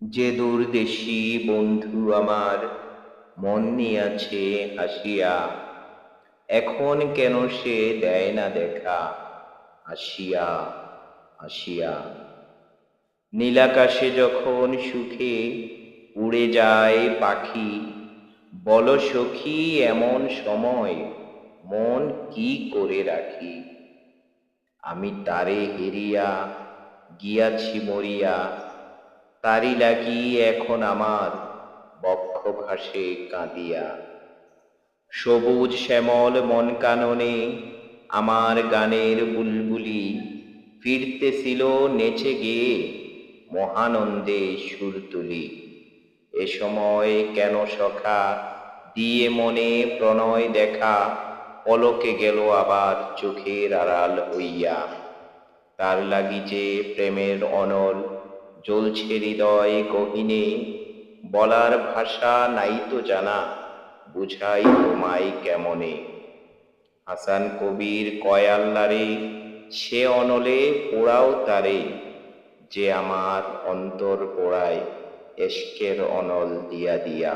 যে দূরদেশী বন্ধু আমার মন নিয়াছে হাসিয়া, এখন কেন সে দেয় না দেখা আসিয়া আসিয়া। নীলাকাশে যখন সুখে উড়ে যায় পাখি, বল সখী এমন সময় মন কি করে রাখি। আমি তারে হেরিয়া গিয়াছি মরিয়া, তারি লাগি এখন আমার বক্ষ ভাসে কাঁদিয়া। সবুজ শ্যামল মন কাননে আমার গানের বুলবুলি ফিরতেছিল নেচে গিয়ে মহানন্দে সুর তুলি। এ সময় কেন সখা দিয়ে মনে প্রণয় দেখা, পলকে গেল আবার চোখের আড়াল হইয়া। তার লাগি যে প্রেমের অনল জ্বলছে হৃদয় গহীনে, বলার ভাষা নাই তো জানা, বুঝাই তোমায় কেমনে। হাসান কবির কয় আল্লারে, সে অনলে পোড়াও তারে, যে আমার অন্তর পোড়ায় এশকের অনল দিয়া দিয়া।